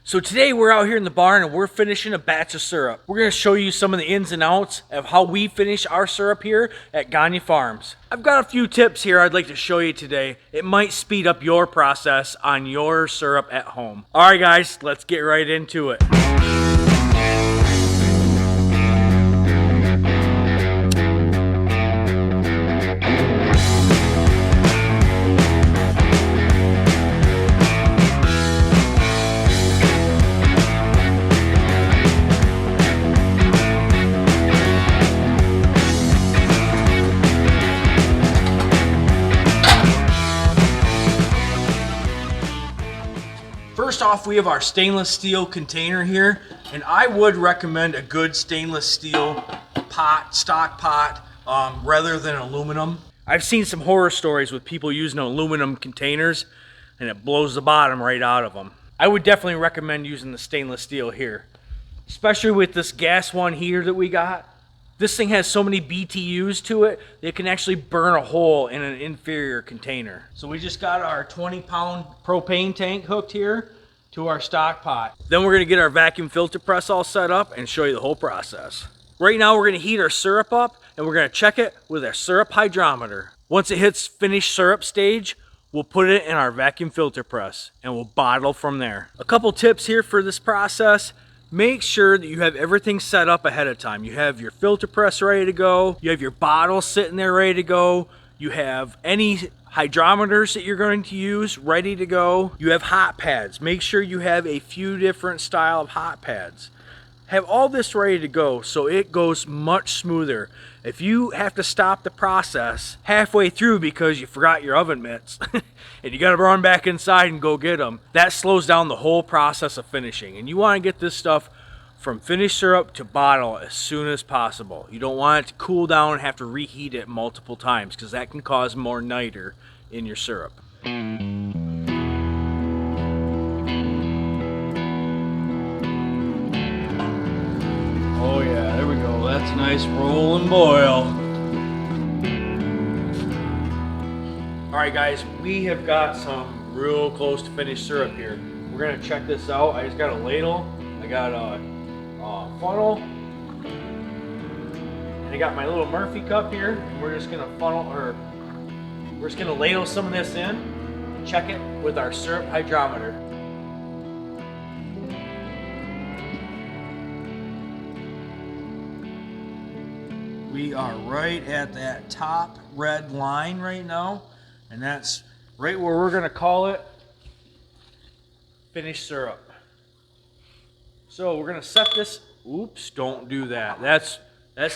So today we're out here in the barn and we're finishing a batch of syrup. We're going to show you some of the ins and outs of how we finish our syrup here at Gagne Farms. I've got a few tips here I'd like to show you today. It might speed up your process on your syrup at home. Alright guys, let's get right into it. First off, we have our stainless steel container here, and I would recommend a good stainless steel pot, stock pot, rather than aluminum. I've seen some horror stories with people using aluminum containers, and it blows the bottom right out of them. I would definitely recommend using the stainless steel here, especially with this gas one here that we got. This thing has so many BTUs to it, it can actually burn a hole in an inferior container. So we just got our 20-pound propane tank hooked here to our stock pot. Then we're gonna get our vacuum filter press all set up and show you the whole process. Right now we're gonna heat our syrup up and we're gonna check it with our syrup hydrometer. Once it hits finished syrup stage, we'll put it in our vacuum filter press and we'll bottle from there. A couple tips here for this process. Make sure that you have everything set up ahead of time. You have your filter press ready to go. You have your bottle sitting there ready to go. You have any hydrometers that you're going to use ready to go. You have hot pads. Make sure you have a few different style of hot pads. Have all this ready to go so it goes much smoother. If you have to stop the process halfway through because you forgot your oven mitts and you got to run back inside and go get them, that slows down the whole process of finishing. And you want to get this stuff from finished syrup to bottle as soon as possible. You don't want it to cool down and have to reheat it multiple times because that can cause more niter in your syrup. Oh yeah, there we go. That's a nice roll and boil. Alright guys, we have got some real close to finished syrup here. We're going to check this out. I just got a ladle, I got a funnel, and I got my little Murphy cup here. And we're just going to we're just going to ladle some of this in and check it with our syrup hydrometer. We are right at that top red line right now, and that's right where we're going to call it finished syrup. So we're going to set this. Oops, don't do that. That's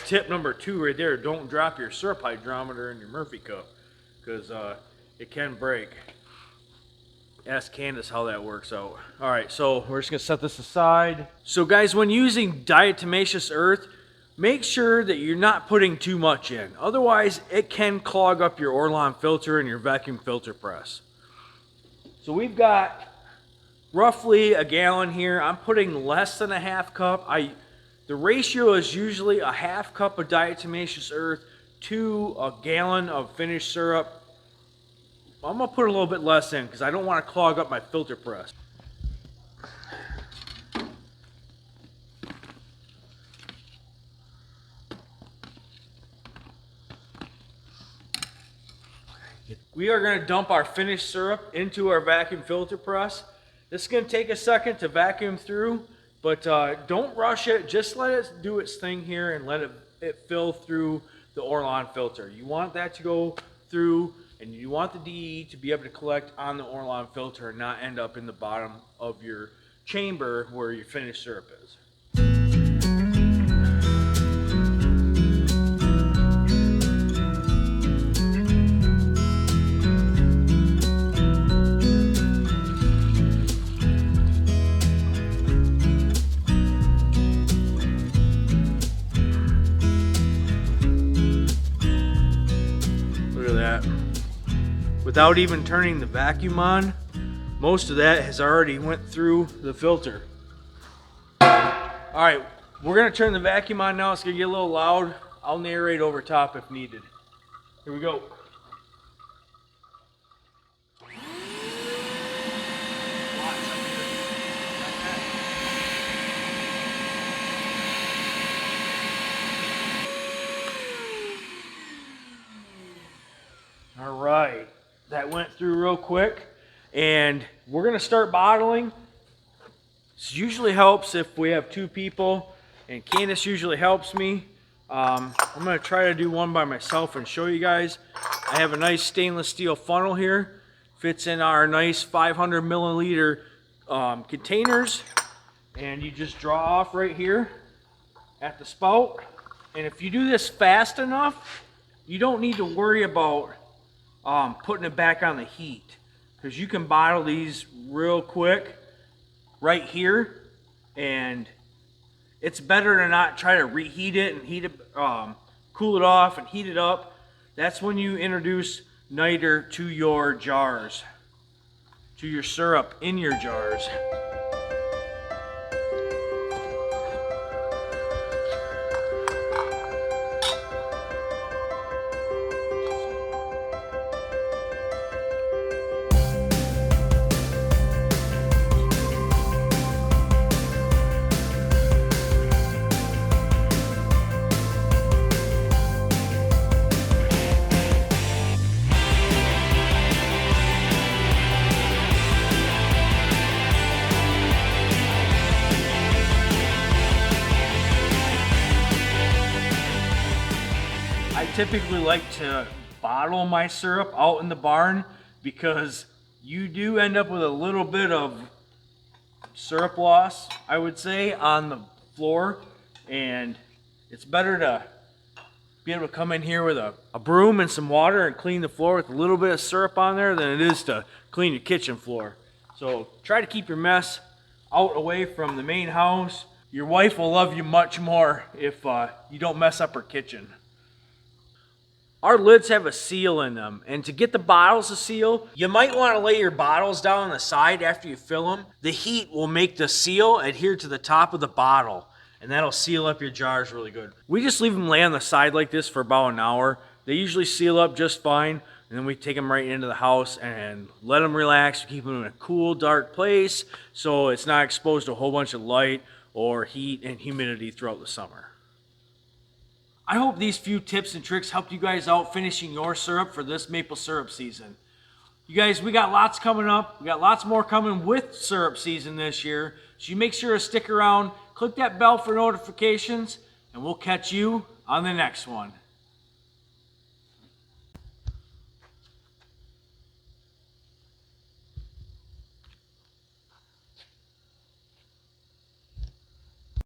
tip number 2 right there. Don't drop your syrup hydrometer in your Murphy cup because it can break. Ask Candace how that works out. All right, so we're just going to set this aside. So guys, when using diatomaceous earth, make sure that you're not putting too much in. Otherwise, it can clog up your Orlon filter and your vacuum filter press. So we've got roughly a gallon here. I'm putting less than a half cup. The ratio is usually a half cup of diatomaceous earth to a gallon of finished syrup. I'm going to put a little bit less in because I don't want to clog up my filter press. We are going to dump our finished syrup into our vacuum filter press. This is going to take a second to vacuum through, but don't rush it. Just let it do its thing here and let it fill through the Orlon filter. You want that to go through, and you want the DE to be able to collect on the Orlon filter and not end up in the bottom of your chamber where your finished syrup is. Without even turning the vacuum on, most of that has already went through the filter. Alright, we're going to turn the vacuum on now. It's going to get a little loud. I'll narrate over top if needed. Here we go. went through real quick. And we're gonna start bottling. This usually helps if we have 2 people, and Candace usually helps me. I'm gonna try to do one by myself and show you guys. I have a nice stainless steel funnel here. Fits in our nice 500 milliliter containers. And you just draw off right here at the spout. And if you do this fast enough, you don't need to worry about putting it back on the heat, because you can bottle these real quick right here, and it's better to not try to reheat it and heat it, cool it off and heat it up. That's when you introduce niter to your jars, to your syrup in your jars. I typically like to bottle my syrup out in the barn because you do end up with a little bit of syrup loss, I would say, on the floor, and it's better to be able to come in here with a broom and some water and clean the floor with a little bit of syrup on there than it is to clean your kitchen floor. So try to keep your mess out away from the main house. Your wife will love you much more if you don't mess up her kitchen. Our lids have a seal in them, and to get the bottles to seal, you might want to lay your bottles down on the side after you fill them. The heat will make the seal adhere to the top of the bottle, and that'll seal up your jars really good. We just leave them lay on the side like this for about an hour. They usually seal up just fine, and then we take them right into the house and let them relax. Keep them in a cool, dark place so it's not exposed to a whole bunch of light or heat and humidity throughout the summer. I hope these few tips and tricks helped you guys out finishing your syrup for this maple syrup season. You guys, we got lots coming up. We got lots more coming with syrup season this year. So you make sure to stick around, click that bell for notifications, and we'll catch you on the next one.